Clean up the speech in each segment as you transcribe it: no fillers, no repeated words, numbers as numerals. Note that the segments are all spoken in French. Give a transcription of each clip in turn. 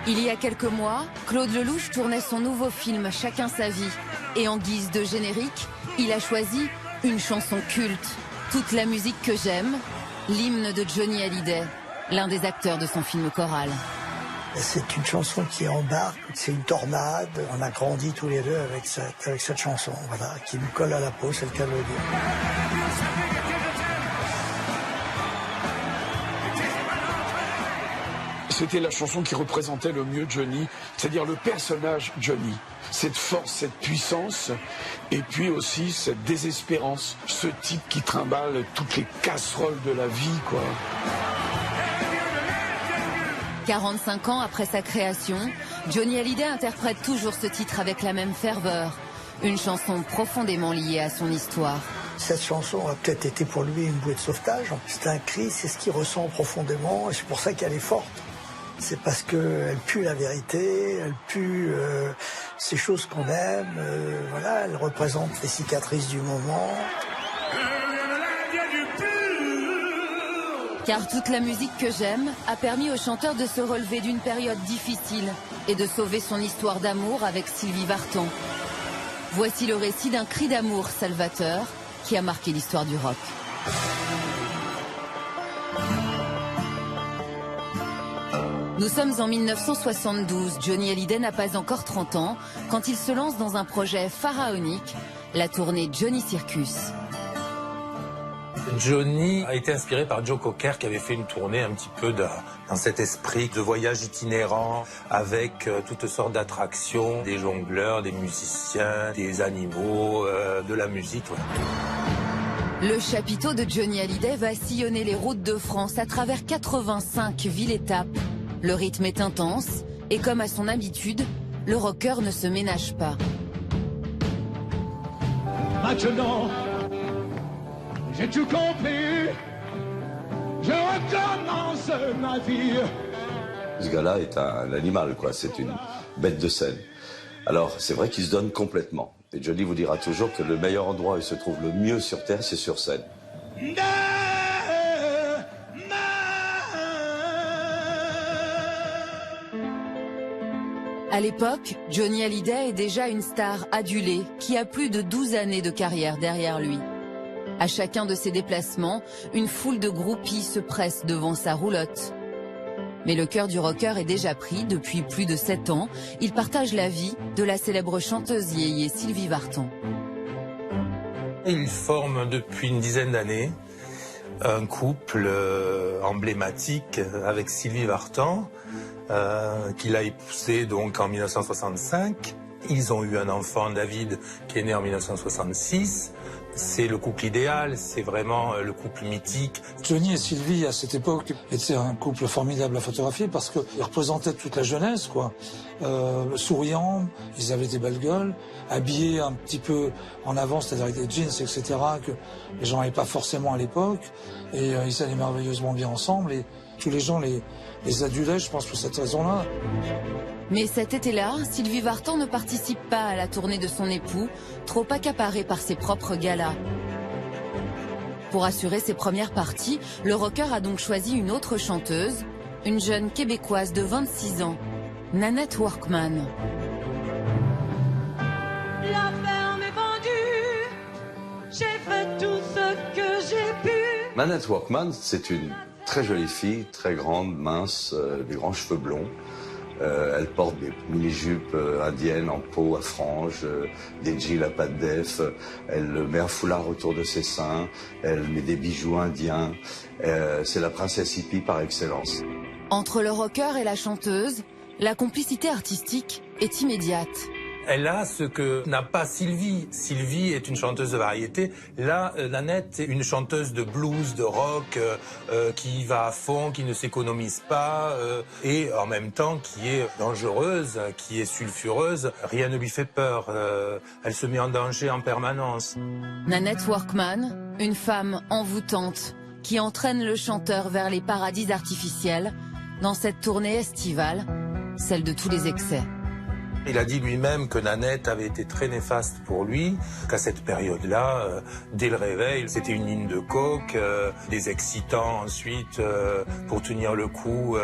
Il y a quelques mois, Claude Lelouch tournait son nouveau film Chacun sa vie. Et en guise de générique, il a choisi une chanson culte, Toute la musique que j'aime, l'hymne de Johnny Hallyday, l'un des acteurs de son film choral. C'est une chanson qui embarque, c'est une tornade. On a grandi tous les deux avec cette chanson, voilà, qui nous colle à la peau, c'est le cas de le dire. C'était la chanson qui représentait le mieux Johnny, c'est-à-dire le personnage Johnny. Cette force, cette puissance, et puis aussi cette désespérance. Ce type qui trimballe toutes les casseroles de la vie, quoi. 45 ans après sa création, Johnny Hallyday interprète toujours ce titre avec la même ferveur. Une chanson profondément liée à son histoire. Cette chanson a peut-être été pour lui une bouée de sauvetage. C'est un cri, c'est ce qu'il ressent profondément, et c'est pour ça qu'elle est forte. C'est parce qu'elle pue la vérité, elle pue ces choses qu'on aime, voilà, elle représente les cicatrices du moment. Car toute la musique que j'aime a permis au chanteur de se relever d'une période difficile et de sauver son histoire d'amour avec Sylvie Vartan. Voici le récit d'un cri d'amour salvateur qui a marqué l'histoire du rock. Nous sommes en 1972, Johnny Hallyday n'a pas encore 30 ans quand il se lance dans un projet pharaonique, la tournée Johnny Circus. Johnny a été inspiré par Joe Cocker qui avait fait une tournée un petit peu dans cet esprit de voyage itinérant avec toutes sortes d'attractions, des jongleurs, des musiciens, des animaux, de la musique. Voilà. Le chapiteau de Johnny Hallyday va sillonner les routes de France à travers 85 villes-étapes. Le rythme est intense et comme à son habitude, le rocker ne se ménage pas. Maintenant, j'ai tout compris, je recommence ma vie. Ce gars-là est un animal, quoi. C'est une bête de scène. Alors, c'est vrai qu'il se donne complètement. Et Johnny vous dira toujours que le meilleur endroit où il se trouve le mieux sur Terre, c'est sur scène. À l'époque, Johnny Hallyday est déjà une star adulée qui a plus de 12 années de carrière derrière lui. À chacun de ses déplacements, une foule de groupies se presse devant sa roulotte. Mais le cœur du rocker est déjà pris depuis plus de 7 ans. Il partage la vie de la célèbre chanteuse yéyé Sylvie Vartan. Ils forment depuis une dizaine d'années un couple emblématique avec Sylvie Vartan, qu'il a épousé donc en 1965. Ils ont eu un enfant, David, qui est né en 1966. C'est le couple idéal, c'est vraiment le couple mythique. Johnny et Sylvie, à cette époque, étaient un couple formidable à photographier parce qu'ils représentaient toute la jeunesse, quoi. Souriants, ils avaient des belles gueules, habillés un petit peu en avant, c'est-à-dire avec des jeans, etc., que les gens n'avaient pas forcément à l'époque. Et ils allaient merveilleusement bien ensemble. Et tous les gens les adulaient, je pense, pour cette raison-là. Mais cet été-là, Sylvie Vartan ne participe pas à la tournée de son époux, trop accaparée par ses propres galas. Pour assurer ses premières parties, le rocker a donc choisi une autre chanteuse, une jeune québécoise de 26 ans, Nanette Workman. La ferme est vendue, j'ai fait tout ce que j'ai pu. Nanette Workman, c'est une très jolie fille, très grande, mince, des grands cheveux blonds. Elle porte des mini-jupes indiennes en peau à franges, des jeans à pattes d'œuf. Elle met un foulard autour de ses seins. Elle met des bijoux indiens. C'est la princesse hippie par excellence. Entre le rocker et la chanteuse, la complicité artistique est immédiate. Elle a ce que n'a pas Sylvie. Sylvie est une chanteuse de variété. Là, Nanette est une chanteuse de blues, de rock, qui va à fond, qui ne s'économise pas, et en même temps qui est dangereuse, qui est sulfureuse. Rien ne lui fait peur. Elle se met en danger en permanence. Nanette Workman, une femme envoûtante, qui entraîne le chanteur vers les paradis artificiels dans cette tournée estivale, celle de tous les excès. Il a dit lui-même que Nanette avait été très néfaste pour lui, qu'à cette période-là, dès le réveil, c'était une ligne de coke, des excitants ensuite pour tenir le coup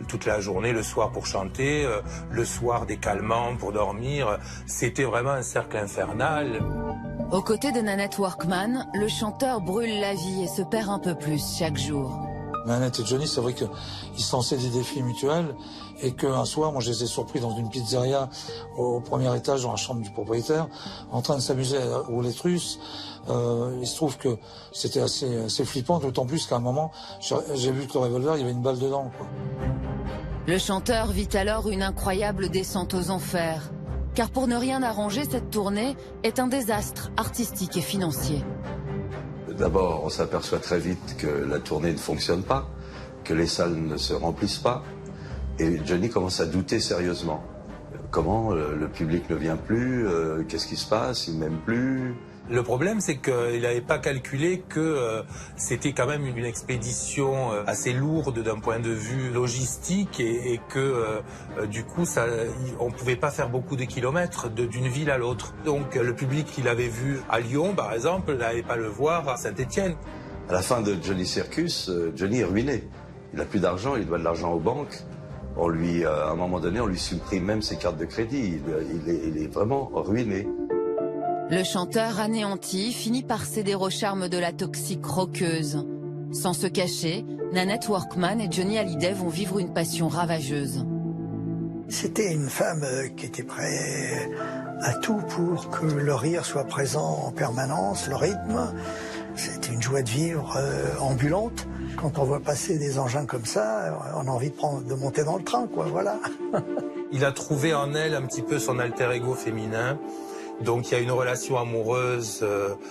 toute la journée, le soir pour chanter, le soir des calmants pour dormir. C'était vraiment un cercle infernal. Aux côtés de Nanette Workman, le chanteur brûle la vie et se perd un peu plus chaque jour. Nanette et Johnny, c'est vrai qu'ils se lançaient des défis mutuels et qu'un soir, moi je les ai surpris dans une pizzeria au premier étage, dans la chambre du propriétaire, en train de s'amuser à rouler russe. Il se trouve que c'était assez flippant, d'autant plus qu'à un moment, j'ai vu que le revolver, il y avait une balle dedans, quoi. Le chanteur vit alors une incroyable descente aux enfers. Car pour ne rien arranger, cette tournée est un désastre artistique et financier. D'abord, on s'aperçoit très vite que la tournée ne fonctionne pas, que les salles ne se remplissent pas. Et Johnny commence à douter sérieusement. Comment le public ne vient plus? Qu'est-ce qui se passe? Il ne m'aime plus? Le problème, c'est qu'il n'avait pas calculé que c'était quand même une expédition assez lourde d'un point de vue logistique et que du coup, on ne pouvait pas faire beaucoup de kilomètres d'une ville à l'autre. Donc le public qu'il avait vu à Lyon, par exemple, n'allait pas le voir à Saint-Étienne. À la fin de Johnny Circus, Johnny est ruiné. Il n'a plus d'argent, il doit de l'argent aux banques. À un moment donné, on lui supprime même ses cartes de crédit. Il est vraiment ruiné. Le chanteur anéanti finit par céder au charme de la toxique rockeuse. Sans se cacher, Nanette Workman et Johnny Hallyday vont vivre une passion ravageuse. C'était une femme qui était prête à tout pour que le rire soit présent en permanence, le rythme. C'était une joie de vivre ambulante. Quand on voit passer des engins comme ça, on a envie de monter dans le train, quoi, voilà. Il a trouvé en elle un petit peu son alter ego féminin. Donc il y a une relation amoureuse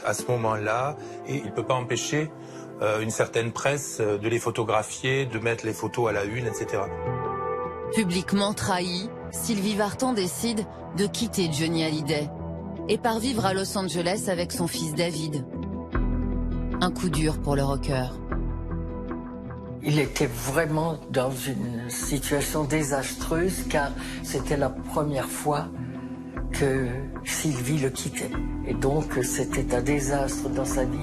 à ce moment-là et il ne peut pas empêcher une certaine presse de les photographier, de mettre les photos à la une, etc. Publiquement trahi, Sylvie Vartan décide de quitter Johnny Hallyday et part vivre à Los Angeles avec son fils David. Un coup dur pour le rocker. Il était vraiment dans une situation désastreuse car c'était la première fois que Sylvie le quittait. Et donc c'était un désastre dans sa vie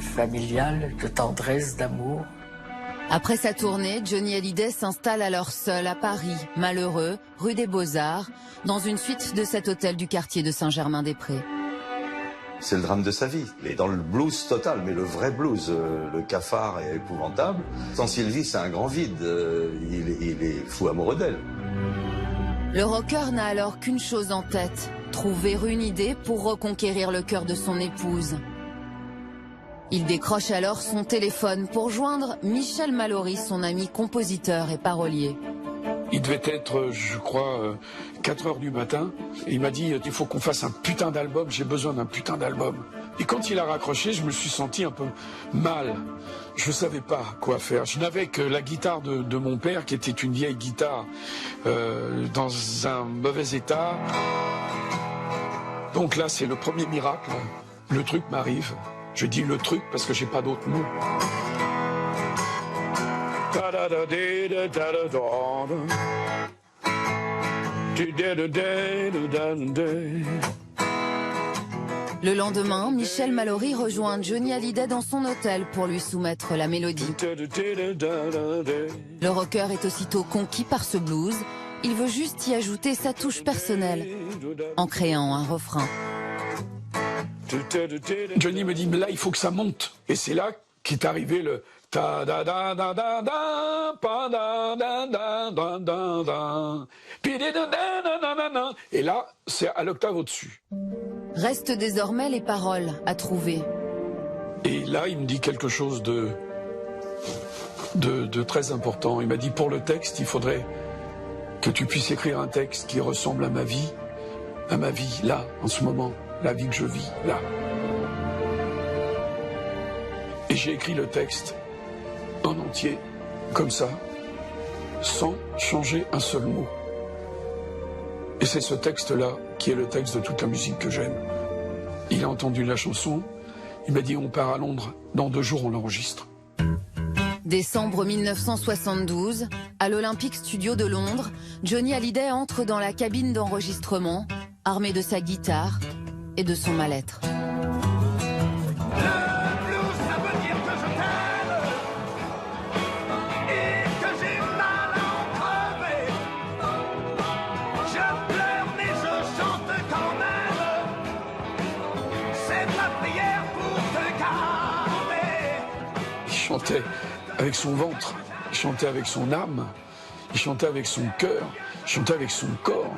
familiale, de tendresse, d'amour. Après sa tournée, Johnny Hallyday s'installe alors seul à Paris, malheureux, rue des Beaux-Arts, dans une suite de cet hôtel du quartier de Saint-Germain-des-Prés. C'est le drame de sa vie. Il est dans le blues total, mais le vrai blues. Le cafard est épouvantable. Sans Sylvie, c'est un grand vide. Il est fou amoureux d'elle. Le rocker n'a alors qu'une chose en tête, trouver une idée pour reconquérir le cœur de son épouse. Il décroche alors son téléphone pour joindre Michel Mallory, son ami compositeur et parolier. Il devait être, je crois, 4 heures du matin. Et il m'a dit, il faut qu'on fasse un putain d'album, j'ai besoin d'un putain d'album. Et quand il a raccroché, je me suis senti un peu mal. Je savais pas quoi faire. Je n'avais que la guitare de mon père, qui était une vieille guitare, dans un mauvais état. Donc là, c'est le premier miracle. Le truc m'arrive. Je dis le truc parce que j'ai pas d'autre mot. Le lendemain, Michel Mallory rejoint Johnny Hallyday dans son hôtel pour lui soumettre la mélodie. Le rocker est aussitôt conquis par ce blues. Il veut juste y ajouter sa touche personnelle en créant un refrain. Johnny me dit, mais là, il faut que ça monte. Et c'est là qu'est arrivé le ta da da da da da pa da da da da da da pi da da da da da. Et là, c'est à l'octave au-dessus. Restent désormais les paroles à trouver. Et là, il me dit quelque chose de très important. Il m'a dit, pour le texte, il faudrait que tu puisses écrire un texte qui ressemble à ma vie, là, en ce moment. La vie que je vis, là. Et j'ai écrit le texte en entier, comme ça, sans changer un seul mot. Et c'est ce texte-là qui est le texte de toute la musique que j'aime. Il a entendu la chanson, il m'a dit on part à Londres, dans 2 jours on l'enregistre. Décembre 1972, à l'Olympic Studio de Londres, Johnny Hallyday entre dans la cabine d'enregistrement, armé de sa guitare et de son mal-être. Il chantait avec son ventre, il chantait avec son âme, il chantait avec son cœur, il chantait avec son corps.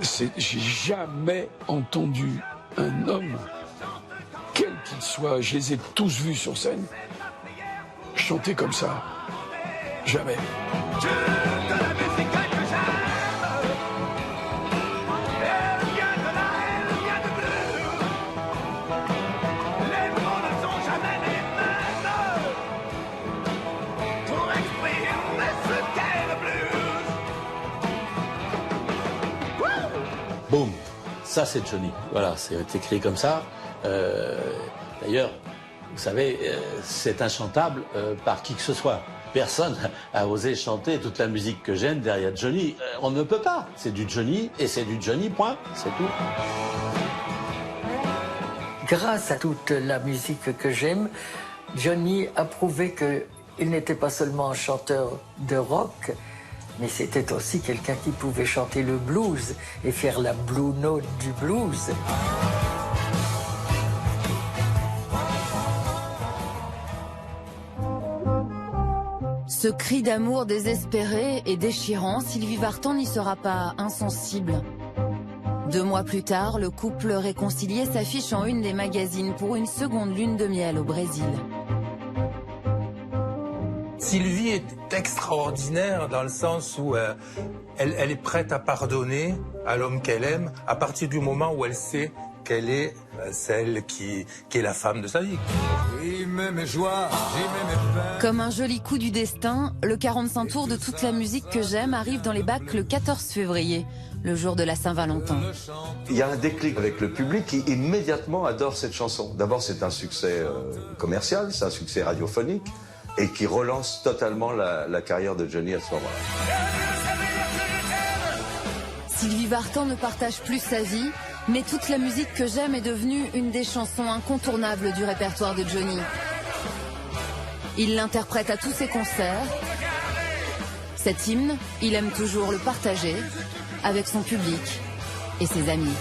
J'ai jamais entendu un homme, quel qu'il soit, je les ai tous vus sur scène, chanter comme ça. Jamais. Boum, ça c'est Johnny. Voilà, c'est écrit comme ça. D'ailleurs, vous savez, c'est inchantable par qui que ce soit. Personne a osé chanter toute la musique que j'aime derrière Johnny. On ne peut pas. C'est du Johnny et c'est du Johnny, point. C'est tout. Grâce à toute la musique que j'aime, Johnny a prouvé qu'il n'était pas seulement un chanteur de rock, mais c'était aussi quelqu'un qui pouvait chanter le blues et faire la blue note du blues. Ce cri d'amour désespéré et déchirant, Sylvie Vartan n'y sera pas insensible. 2 mois plus tard, le couple réconcilié s'affiche en une des magazines pour une seconde lune de miel au Brésil. Sylvie est extraordinaire dans le sens où elle est prête à pardonner à l'homme qu'elle aime à partir du moment où elle sait qu'elle est celle qui est la femme de sa vie. Comme un joli coup du destin, le 45 tours de toute la musique que j'aime arrive dans les bacs le 14 février, le jour de la Saint-Valentin. Il y a un déclic avec le public qui immédiatement adore cette chanson. D'abord, c'est un succès commercial, c'est un succès radiophonique et qui relance totalement la carrière de Johnny à ce moment-là. Sylvie Vartan ne partage plus sa vie, mais toute la musique que j'aime est devenue une des chansons incontournables du répertoire de Johnny. Il l'interprète à tous ses concerts. Cet hymne, il aime toujours le partager avec son public et ses amis.